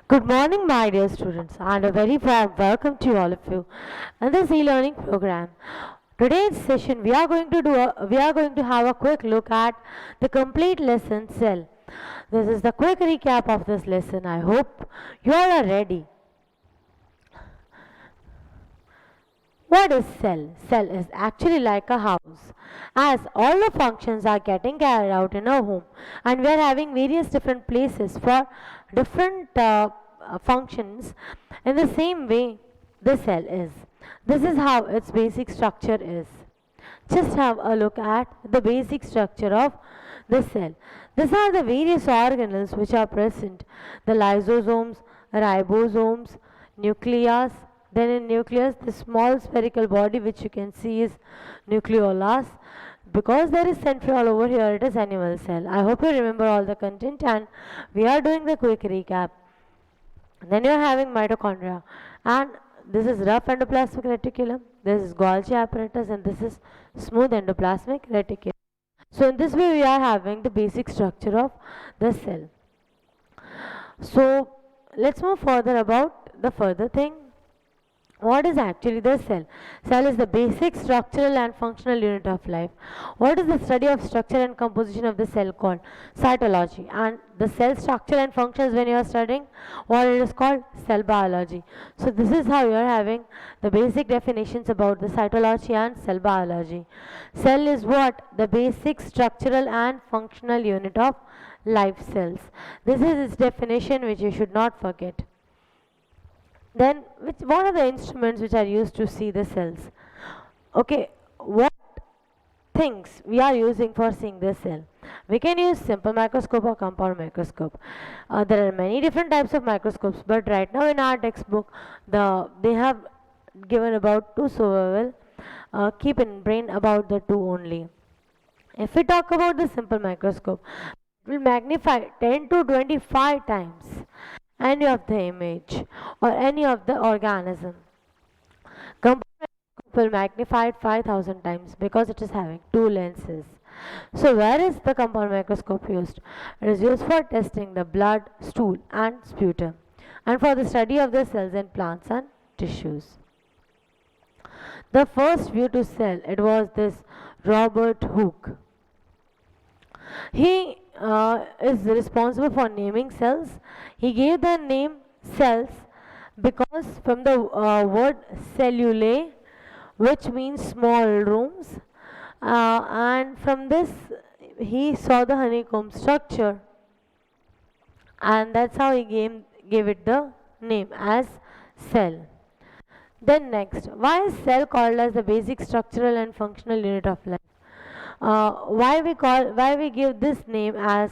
Good morning, my dear students, and a very warm welcome to all of you in this e-learning program. Today's session, we are going to have a quick look at the complete lesson cell. This is the quick recap of this lesson. I hope you all are ready. What is cell? Cell is actually like a house, as all the functions are getting carried out in a home, and we are having various different places for different functions. In the same way, the cell is. This is how its basic structure is. Just have a look at the basic structure of the cell. These are the various organelles which are present: the lysosomes, ribosomes, nucleus. Then in nucleus, the small spherical body which you can see is nucleolus. Because there is centriole over here, it is animal cell. I hope you remember all the content, and we are doing the quick recap. Then you are having mitochondria, and this is rough endoplasmic reticulum, this is Golgi apparatus, and this is smooth endoplasmic reticulum. So in this way we are having the basic structure of the cell. So let's move further about the further thing. What is actually the cell? Cell is the basic structural and functional unit of life. What is the study of structure and composition of the cell called? Cytology. And the cell structure and functions, when you are studying, what it is called? Cell biology. So this is how you are having the basic definitions about the cytology and cell biology. Cell is what? The basic structural and functional unit of life cells. This is its definition, which you should not forget. Then what are the instruments which are used to see the cells? Okay, what things we are using for seeing the cell? We can use simple microscope or compound microscope. There are many different types of microscopes, but right now in our textbook they have given about two, so we will keep in brain about the two only. If we talk about the simple microscope, it will magnify 10 to 25 times any of the image or any of the organism. Compound microscope will magnify it 5000 times because it is having two lenses. So where is the compound microscope used? It is used for testing the blood, stool and sputum, and for the study of the cells in plants and tissues. The first view to cell, it was this Robert Hooke. He is responsible for naming cells. He gave the name cells because from the word cellulae, which means small rooms, and from this he saw the honeycomb structure, and that's how he gave it the name as cell. Then next, why is cell called as the basic structural and functional unit of life? Why we give this name as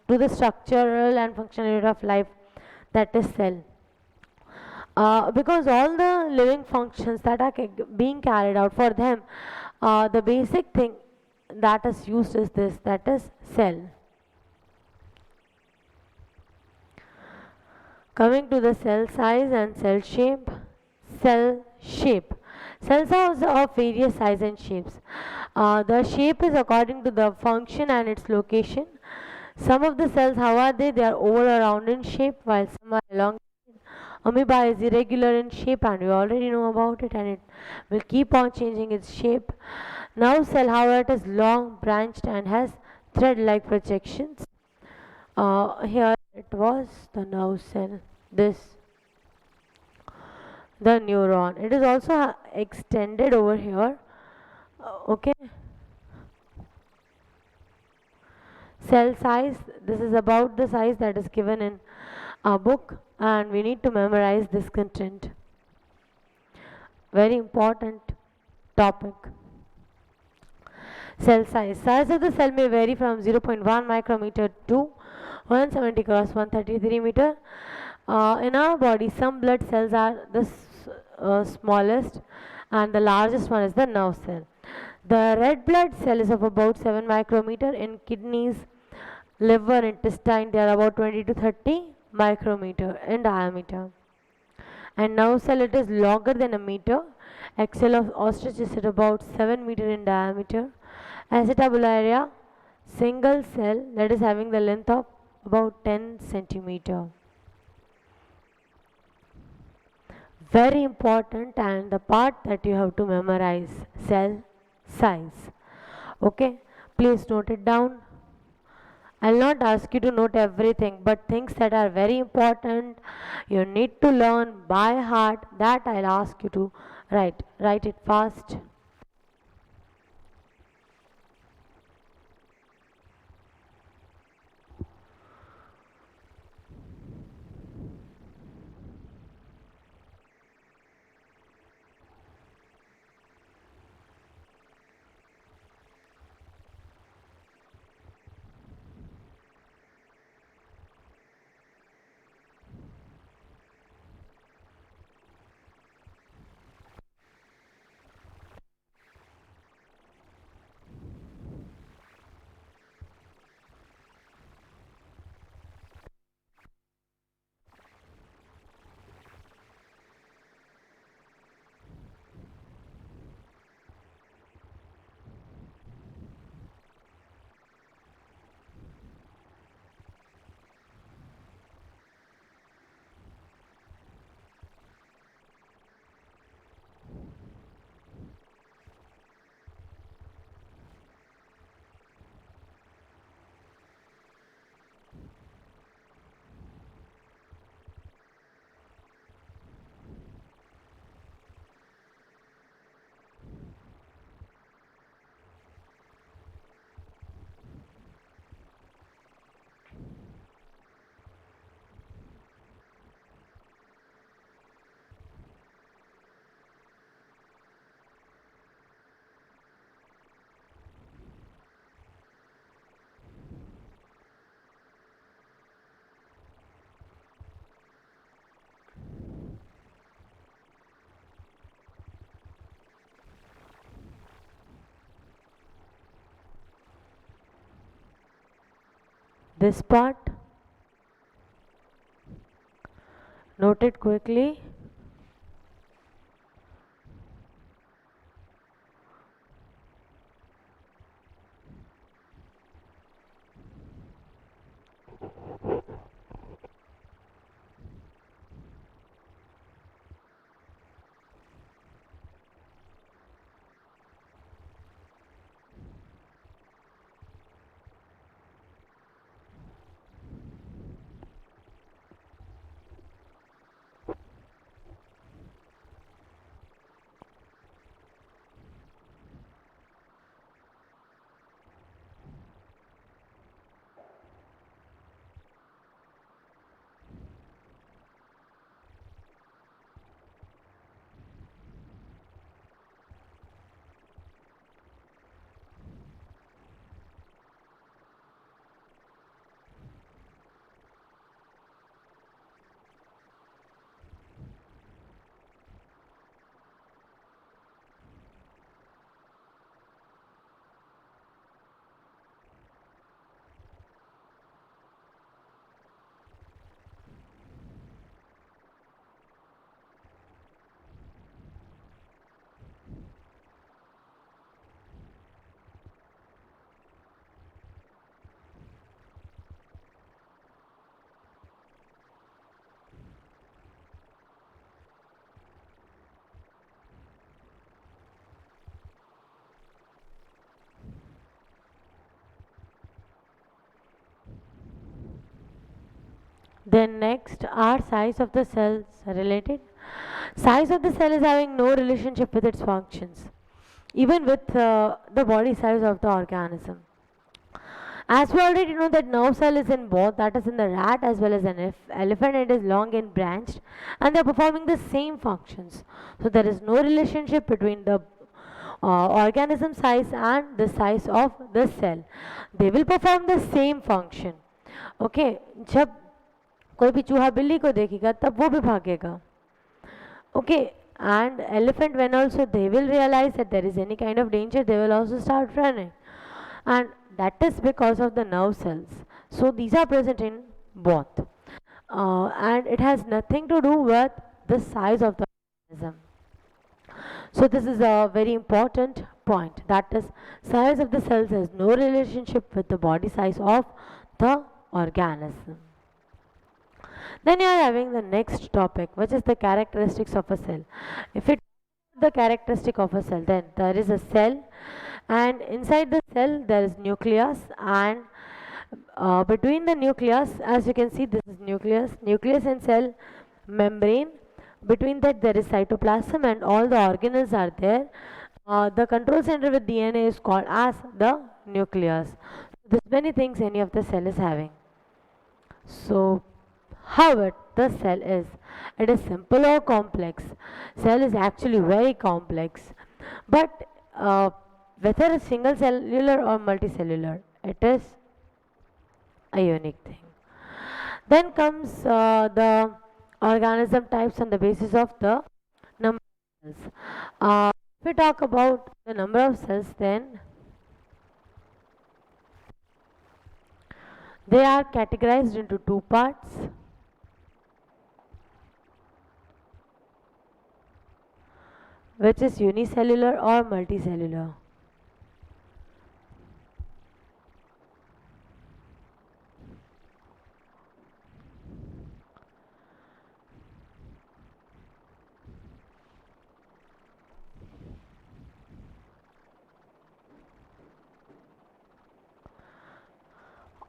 to the structural and functional unit of life, that is cell? Because all the living functions that are being carried out, for them the basic thing that is used is this, that is cell. Coming to the cell size and cell shape. Cell shape. Cells are of various size and shapes. The shape is according to the function and its location. Some of the cells, how are they? They are oval or round in shape, while some are elongated. Amoeba is irregular in shape, and we already know about it, and it will keep on changing its shape. Nerve cell, however, it is long, branched, and has thread-like projections. Here it was the nerve cell. This, the neuron. It is also extended over here. Okay. Cell size. This is about the size that is given in our book, and we need to memorize this content. Very important topic. Cell size. Size of the cell may vary from 0.1 micrometer to 170 cross 133 meter. In our body, some blood cells are the smallest, and the largest one is the nerve cell. The red blood cell is of about 7 micrometer. In kidneys, liver, intestine, they are about 20 to 30 micrometer in diameter. And nerve cell, it is longer than a meter. Axil of ostrich is at about 7 meter in diameter. Acetabularia, single cell, that is having the length of about 10 centimeter. Very important, and the part that you have to memorize, cell size. Okay, please note it down. I'll not ask you to note everything, but things that are very important, you need to learn by heart, that I'll ask you to write. Write it fast. This part, note it quickly. Then next, are size of the cells related? Size of the cell is having no relationship with its functions, even with the body size of the organism. As we already know that nerve cell is in both, that is in the rat as well as an elephant, it is long and branched, and they are performing the same functions. So there is no relationship between the organism size and the size of the cell. They will perform the same function. Okay, जब कोई भी चूहा बिल्ली को देखेगा तब वो भी भागेगा. Okay, and elephant, when also they will realize that there is any kind of danger, they will also start running, and that is because of the nerve cells. So these are present in both, and it has nothing to do with the size of the organism. So this is a very important point, that is, size of the cells has no relationship with the body size of the organism. Then you are having the next topic, which is the characteristics of a cell. If it the characteristic of a cell, then there is a cell, and inside the cell there is nucleus, and between the nucleus, as you can see, this is nucleus and cell membrane. Between that there is cytoplasm and all the organelles are there. The control center with DNA is called as the nucleus. There's many things any of the cell is having. So how the cell is? It is simple or complex? Cell is actually very complex, but whether it's single cellular or multicellular, it is a unique thing. Then comes the organism types on the basis of the number of cells. If we talk about the number of cells, then they are categorized into two parts, which is unicellular or multicellular.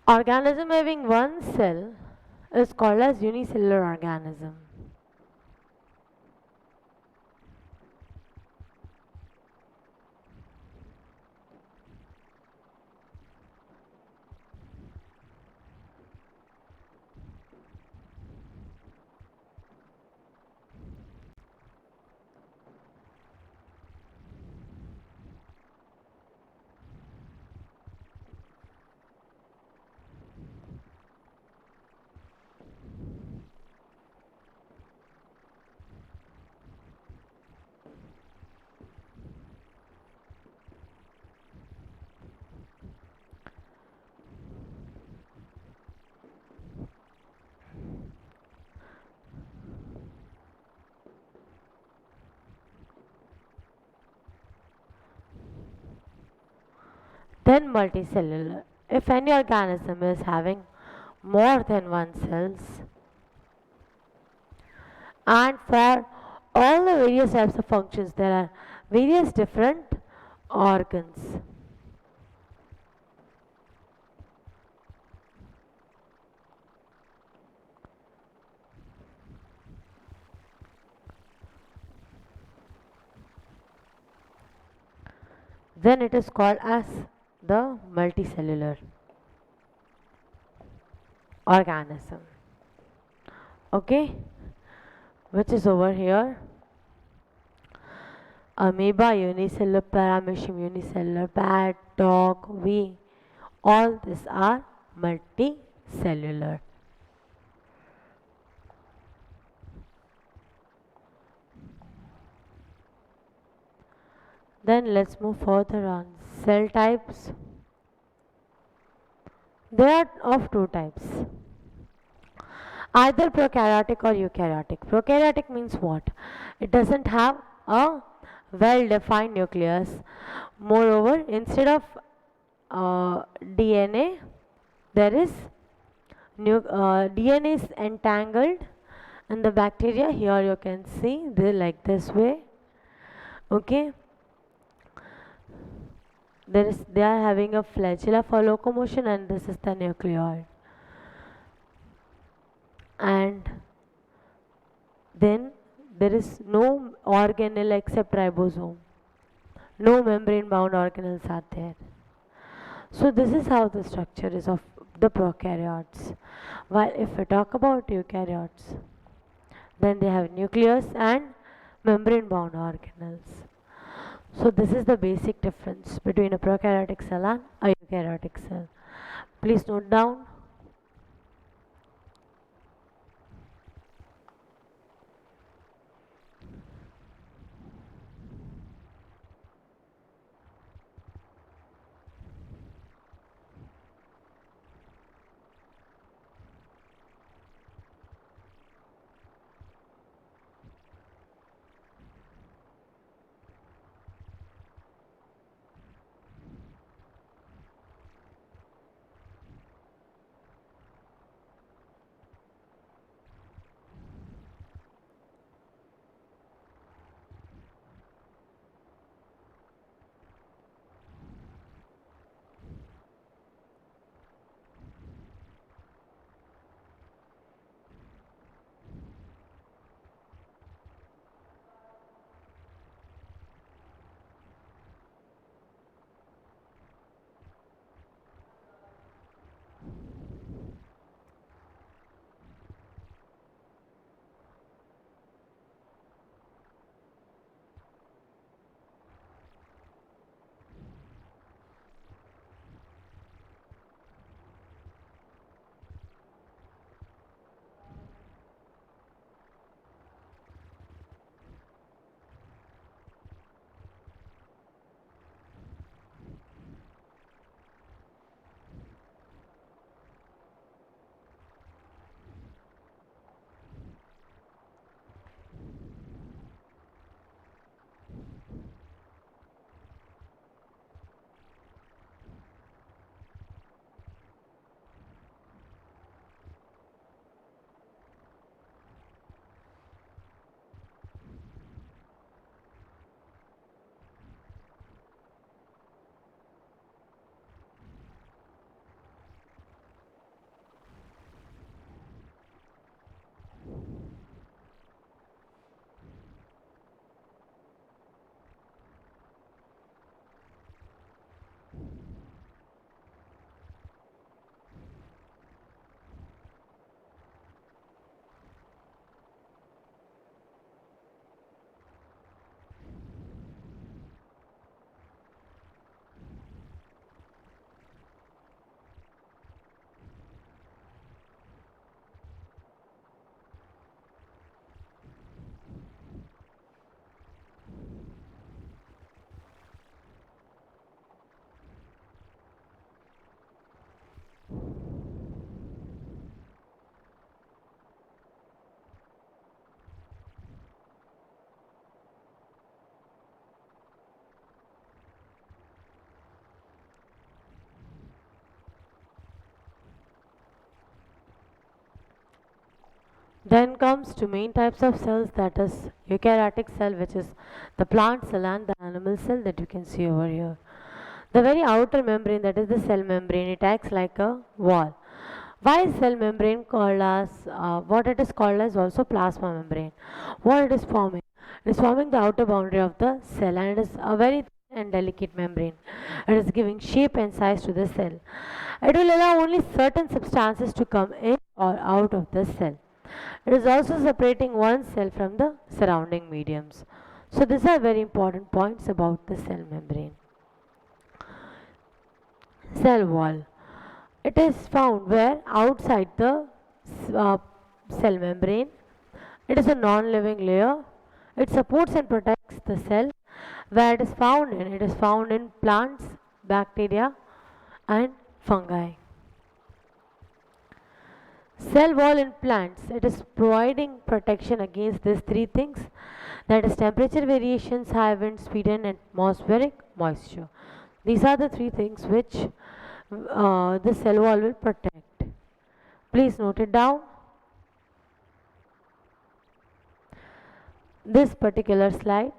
Organism having one cell is called as unicellular organism. Then multicellular. If any organism is having more than one cells, and for all the various types of functions there are various different organs. Then it is called as the multicellular organism. Okay, which is over here. Amoeba unicellular, paramecium unicellular, bat, dog, we, all these are multicellular. Then let's move further on. Cell types. They are of two types, either prokaryotic or eukaryotic. Prokaryotic means what? It doesn't have a well defined nucleus. Moreover, instead of DNA, there is DNA is entangled in the bacteria. Here you can see they like this way. Okay, they are having a flagella for locomotion, and this is the nucleoid. And then there is no organelle except ribosome. No membrane bound organelles are there. So this is how the structure is of the prokaryotes. While if we talk about eukaryotes, then they have nucleus and membrane bound organelles. So this is the basic difference between a prokaryotic cell and a eukaryotic cell. Please note down. Then comes to main types of cells, that is eukaryotic cell, which is the plant cell and the animal cell that you can see over here. The very outer membrane, that is the cell membrane, it acts like a wall. Why is cell membrane called as what it is called as also plasma membrane? What it is forming? It is forming the outer boundary of the cell, and it is a very thin and delicate membrane. It is giving shape and size to the cell. It will allow only certain substances to come in or out of the cell. It is also separating one cell from the surrounding mediums. So these are very important points about the cell membrane. Cell wall. It is found where outside the uh, cell membrane. It is a non-living layer. It supports and protects the cell. Where it is found in? It is found in plants, bacteria and fungi. Cell wall in plants, it is providing protection against these three things, that is temperature variations, high wind speed and atmospheric moisture. These are the three things which the cell wall will protect. Please note it down. This particular slide.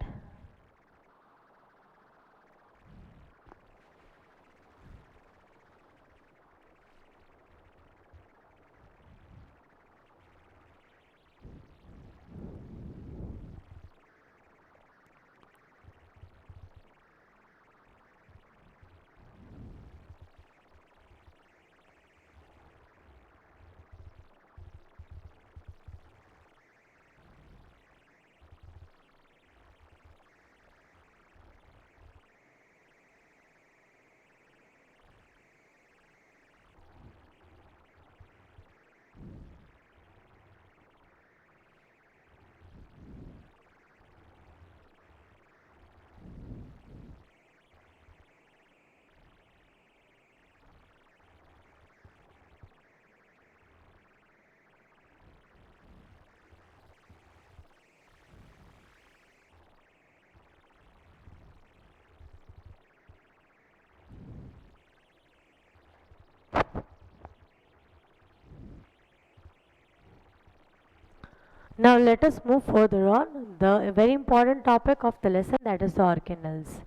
Now let us move further on the very important topic of the lesson, that is the organelles.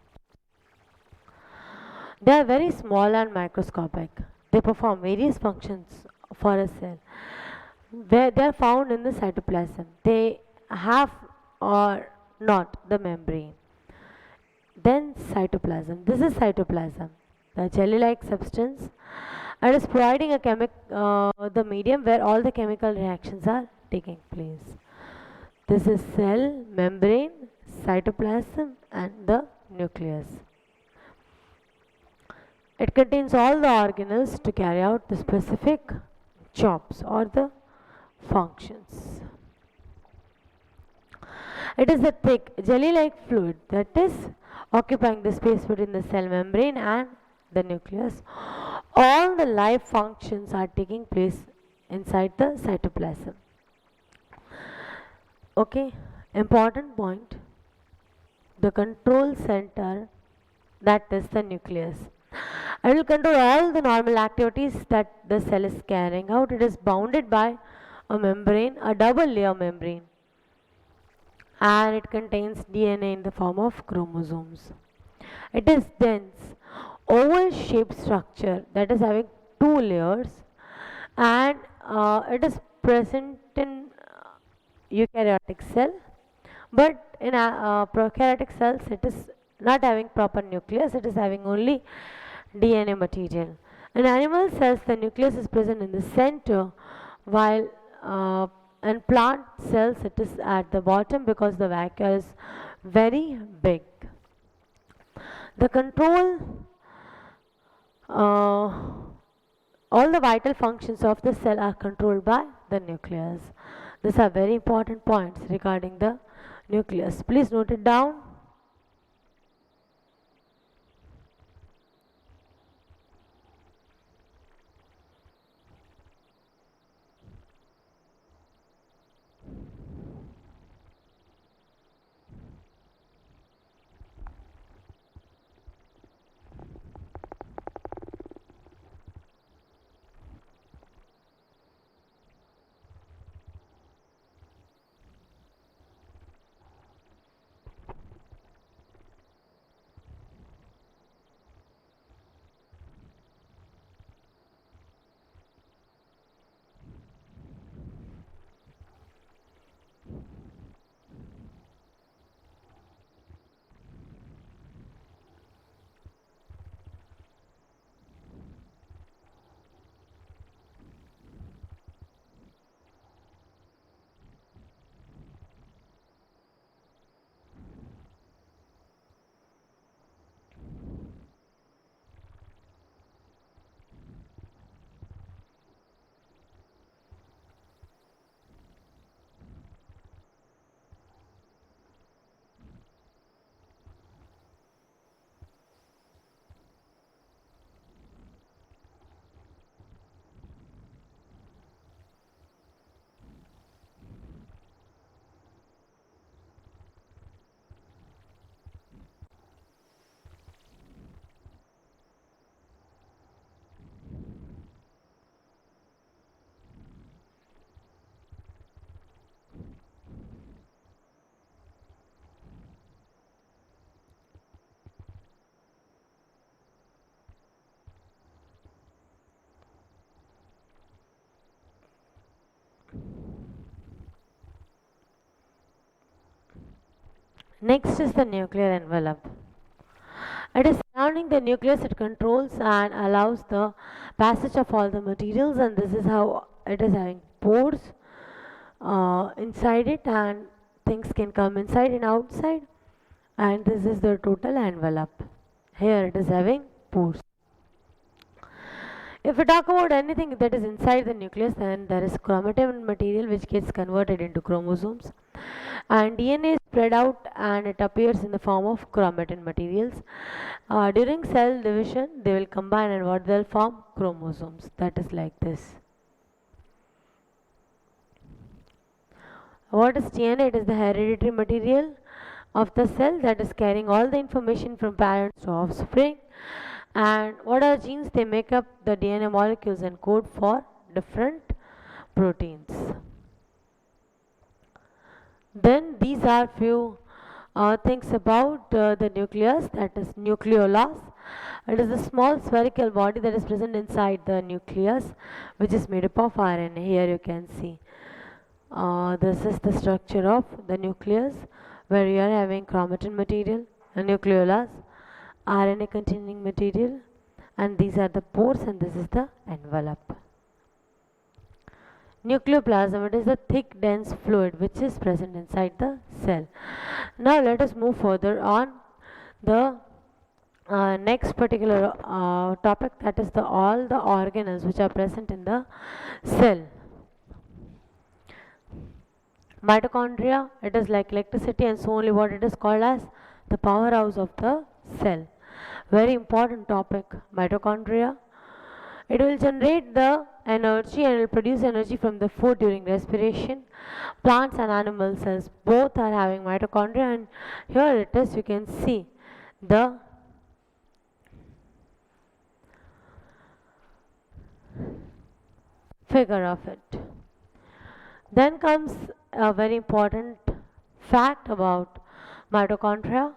They are very small and microscopic. They perform various functions for a cell. Where they are found in the cytoplasm. They have or not the membrane. Then cytoplasm. This is cytoplasm, the jelly-like substance. It is providing the medium where all the chemical reactions are taking place. This is cell, membrane, cytoplasm and the nucleus. It contains all the organelles to carry out the specific jobs or the functions. It is a thick jelly-like fluid that is occupying the space between the cell membrane and the nucleus. All the life functions are taking place inside the cytoplasm. Okay, important point. The control center, that is the nucleus. It will control all the normal activities that the cell is carrying out. It is bounded by a membrane, a double layer membrane, and it contains DNA in the form of chromosomes. It is dense, oval shaped structure that is having two layers, and it is present in eukaryotic cell, but in prokaryotic cells it is not having proper nucleus, it is having only DNA material. In animal cells the nucleus is present in the center, while in plant cells it is at the bottom because the vacuole is very big. The control uh, all the vital functions of the cell are controlled by the nucleus. These are very important points regarding the nucleus. Please note it down. Next is the nuclear envelope. It is surrounding the nucleus. It controls and allows the passage of all the materials, and this is how it is having pores inside it, and things can come inside and outside. And this is the total envelope. Here it is having pores. If we talk about anything that is inside the nucleus, then there is chromatin material which gets converted into chromosomes, and DNA is spread out and it appears in the form of chromatin materials. During cell division, they will combine and what they'll form chromosomes. That is like this. What is DNA? It is the hereditary material of the cell that is carrying all the information from parents to offspring. And what are genes? They make up the DNA molecules and code for different proteins. Then these are few things about the nucleus, that is nucleolus. It is a small spherical body that is present inside the nucleus, which is made up of RNA. Here you can see. This is the structure of the nucleus, where you are having chromatin material, a nucleolus, RNA containing material, and these are the pores, and this is the envelope. Nucleoplasm, it is a thick dense fluid which is present inside the cell. Now let us move further on the next particular topic, that is the all the organelles which are present in the cell. Mitochondria, it is like electricity, and so only what it is called as the powerhouse of the cell. Very important topic, mitochondria. It will generate the energy and it will produce energy from the food during respiration. Plants and animal cells both are having mitochondria, and here it is, you can see the figure of it. Then comes a very important fact about mitochondria.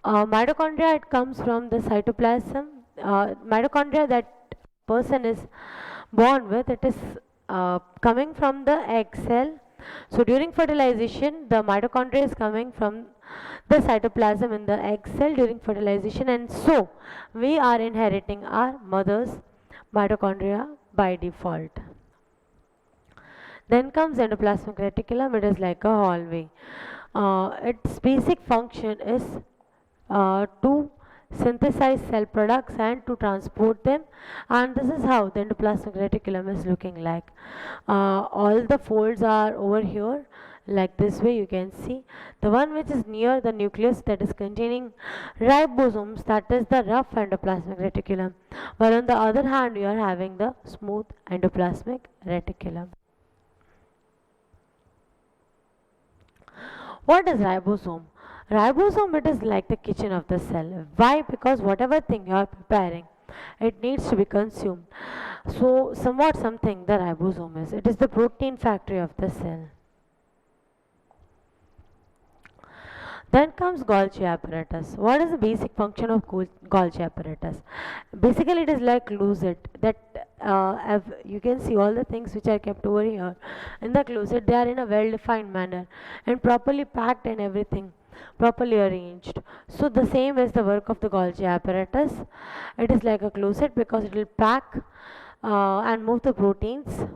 Mitochondria, it comes from the cytoplasm. Mitochondria that person is born with, it is coming from the egg cell. So during fertilization, the mitochondria is coming from the cytoplasm in the egg cell during fertilization, and so we are inheriting our mother's mitochondria by default. Then comes endoplasmic reticulum. It is like a hallway. Its basic function is to synthesize cell products and to transport them, and this is how the endoplasmic reticulum is looking like. All the folds are over here, like this way. You can see the one which is near the nucleus, that is containing ribosomes, that is the rough endoplasmic reticulum, while on the other hand you are having the smooth endoplasmic reticulum. What is ribosome? Ribosome, it is like the kitchen of the cell. Why? Because whatever thing you are preparing, it needs to be consumed. So somewhat something the ribosome is. It is the protein factory of the cell. Then comes Golgi apparatus. What is the basic function of Golgi apparatus? Basically, it is like closet that you can see all the things which are kept over here in the closet. They are in a well-defined manner and properly packed and everything properly arranged. So the same is the work of the Golgi apparatus. It is like a closet because it will pack and move the proteins.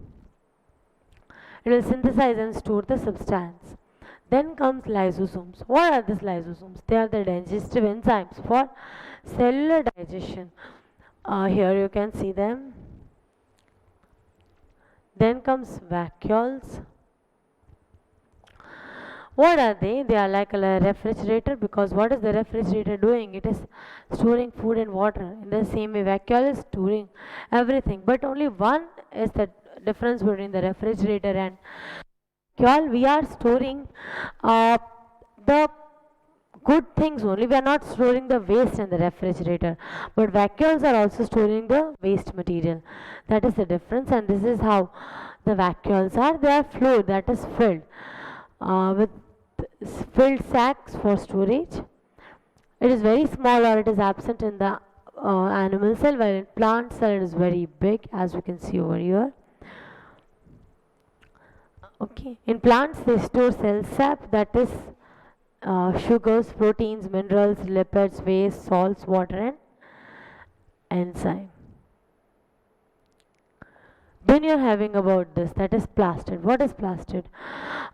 It will synthesize and store the substance. Then comes lysosomes. What are these lysosomes? They are the digestive enzymes for cellular digestion. Here you can see them. Then comes vacuoles. What are they? They are like a refrigerator, because what is the refrigerator doing? It is storing food and water. In the same way, vacuole is storing everything. But only one is the difference between the refrigerator and vacuole. We are storing the good things only. We are not storing the waste in the refrigerator. But vacuoles are also storing the waste material. That is the difference, and this is how the vacuoles are. They are fluid that is filled with filled sacks for storage. It is very small or it is absent in the animal cell, while in plant cell it is very big, as we can see over here. Okay, in plants they store cell sap, that is sugars, proteins, minerals, lipids, waste, salts, water, and enzyme. Then you're having about this, that is plastid. What is plastid?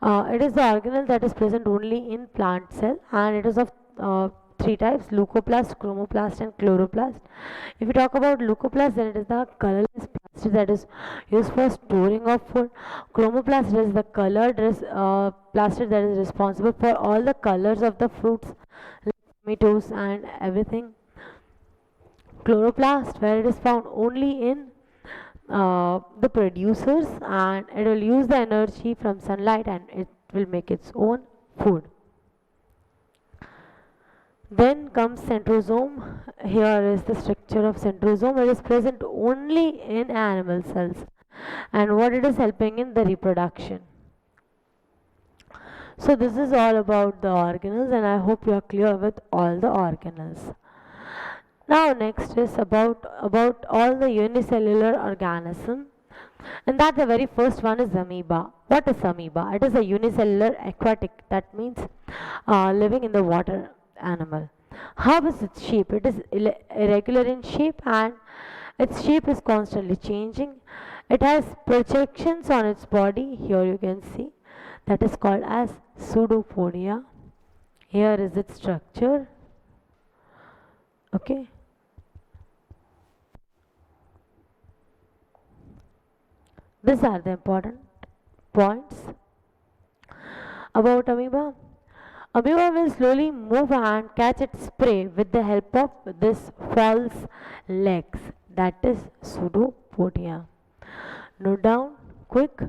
It is the organelle that is present only in plant cell, and it is of three types: leucoplast, chromoplast, and chloroplast. If you talk about leucoplast, then it is the colorless plastid that is used for storing of food. Chromoplast is the colored plastid that is responsible for all the colors of the fruits, like tomatoes and everything. Chloroplast, where it is found only in the producers, and it will use the energy from sunlight and it will make its own food. Then comes centrosome. Here is the structure of centrosome. It is present only in animal cells, and what it is helping in the reproduction. So this is all about the organelles, and I hope you are clear with all the organelles. Now next is about all the unicellular organism, and that the very first one is amoeba. What is amoeba? It is a unicellular aquatic, that means living in the water animal. How is its shape? It is irregular in shape, and its shape is constantly changing. It has projections on its body. Here you can see, that is called as pseudopodia. Here is its structure. Okay. These are the important points about amoeba. Amoeba will slowly move and catch its prey with the help of this false legs, that is pseudopodia. Note down quick.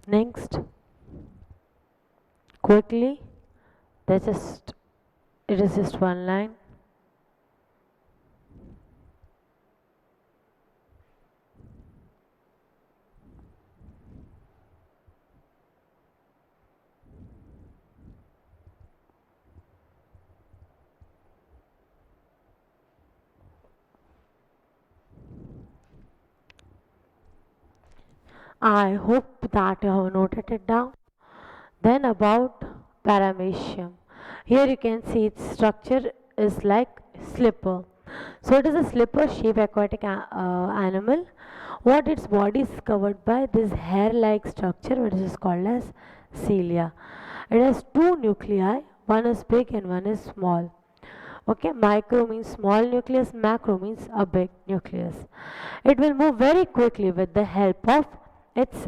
Next, quickly, that's just, it is just one line. I hope that you have noted it down. Then about paramecium. Here you can see its structure is like slipper. So it is a slipper shaped aquatic animal. What its body is covered by this hair like structure, which is called as cilia. It has two nuclei, one is big and one is small. Okay, micro means small nucleus, macro means a big nucleus. It will move very quickly with the help of its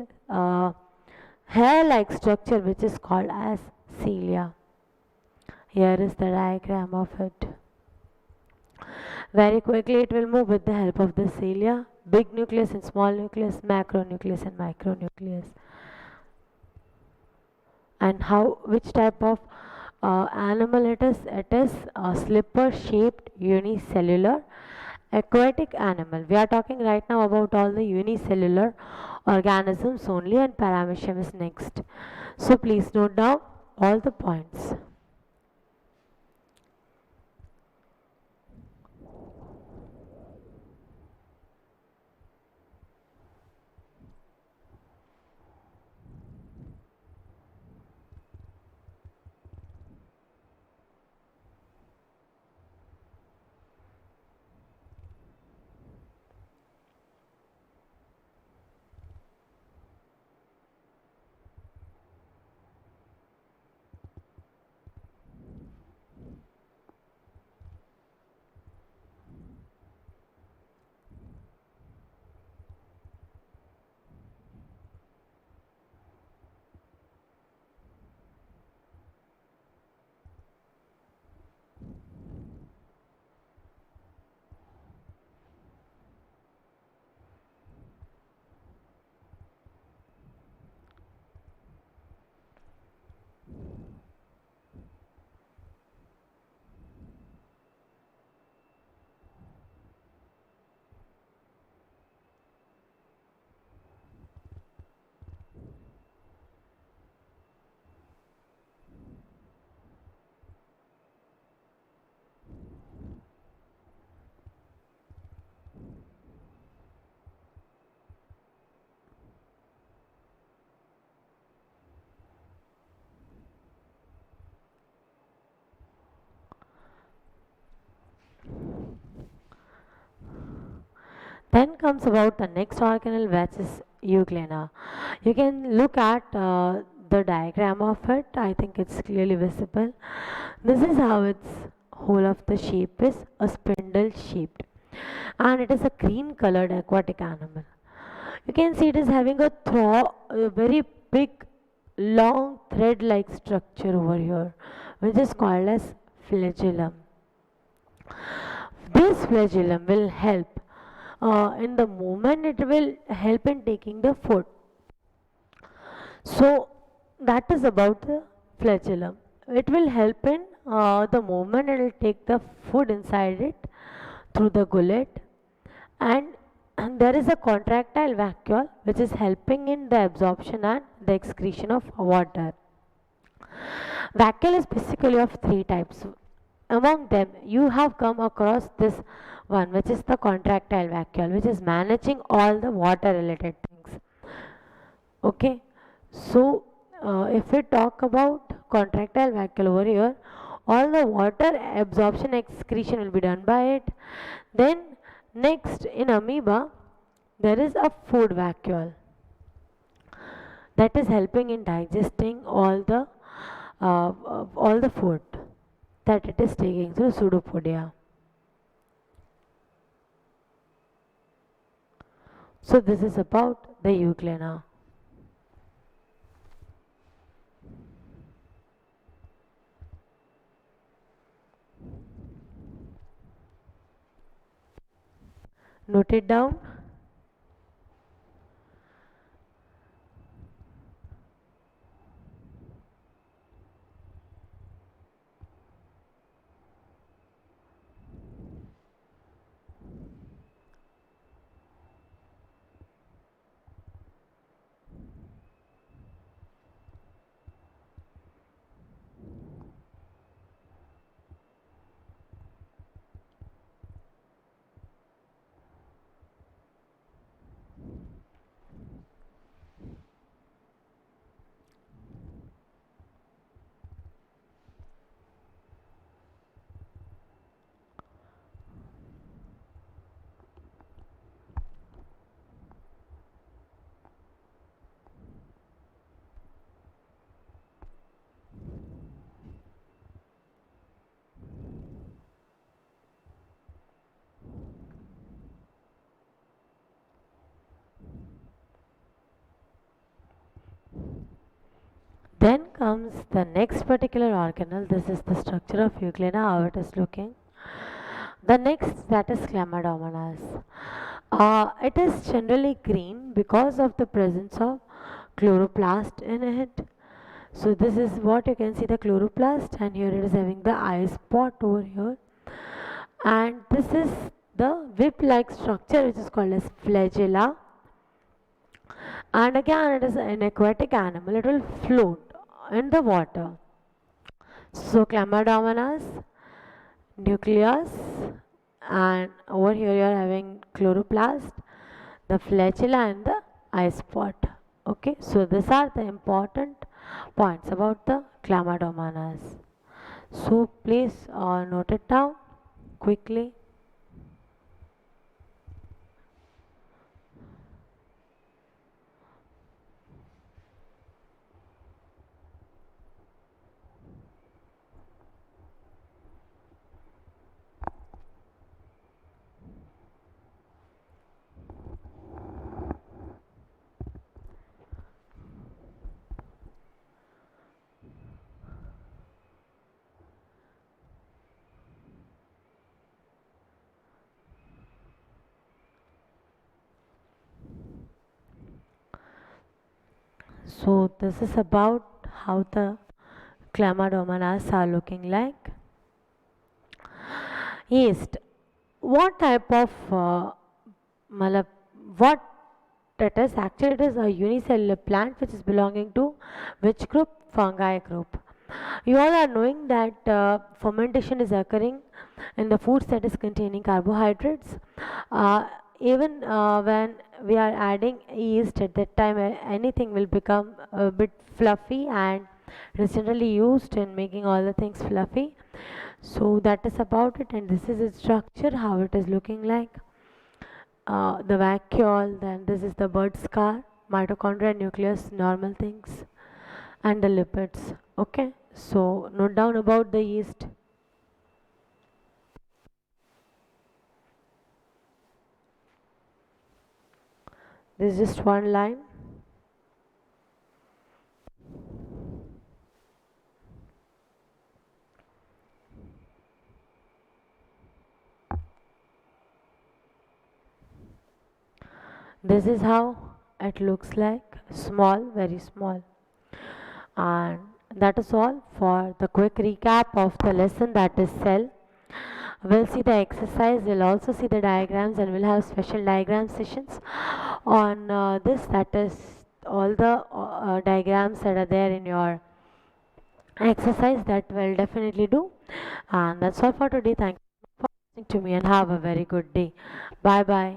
hair-like structure, which is called as cilia. Here is the diagram of it. Very quickly it will move with the help of the cilia, big nucleus and small nucleus, macronucleus and micronucleus. And how, which type of animal it is? It is a slipper shaped unicellular aquatic animal. We are talking right now about all the unicellular organisms only, and paramecium is next. So please note down all the points. Then comes about the next organelle, which is euglena. You can look at the diagram of it. I think it's clearly visible. This is how its whole of the shape is a spindle shaped, and it is a green colored aquatic animal. You can see it is having a very big, long thread-like structure over here, which is called as flagellum. This flagellum will help in the movement. It will help in taking the food. So that is about the flagellum. It will help in the movement. It will take the food inside it through the gullet, and there is a contractile vacuole which is helping in the absorption and the excretion of water. Vacuole is basically of three types. Among them, you have come across this one, which is the contractile vacuole, which is managing all the water related things. Okay, so if we talk about contractile vacuole over here, all the water absorption excretion will be done by it. Then next in amoeba, there is a food vacuole that is helping in digesting all the food that it is taking through pseudopodia. So this is about the euglena. Note it down. Then comes the next particular organelle. This is the structure of euglena, how it is looking. The next, that is Chlamydomonas. It is generally green because of the presence of chloroplast in it. So this is what you can see, the chloroplast, and here it is having the eye spot over here. And this is the whip-like structure which is called as flagella. And again, it is an aquatic animal. It will float in the water. So Chlamydomonas, nucleus, and over here you are having chloroplast, the flagella, and the eye spot. Okay, so these are the important points about the Chlamydomonas. So please note it down quickly. So this is about how the Chlamydomonas are looking like. Yeast. What type of what it is? Actually, it is a unicellular plant which is belonging to which group? Fungi group. You all are knowing that fermentation is occurring in the foods that is containing carbohydrates. Even when we are adding yeast at that time, anything will become a bit fluffy, and it is generally used in making all the things fluffy. So that is about it, and this is its structure, how it is looking like. the vacuole, then this is the bird scar, mitochondria, nucleus, normal things, and the lipids. Okay, so note down about the yeast. This is just one line. This is how it looks like, small, very small. And that is all for the quick recap of the lesson, that is cell. We'll see the exercise, we'll also see the diagrams, and we'll have special diagram sessions on this, that is all the diagrams that are there in your exercise that we'll definitely do. And that's all for today. Thank you for listening to me and have a very good day. Bye bye.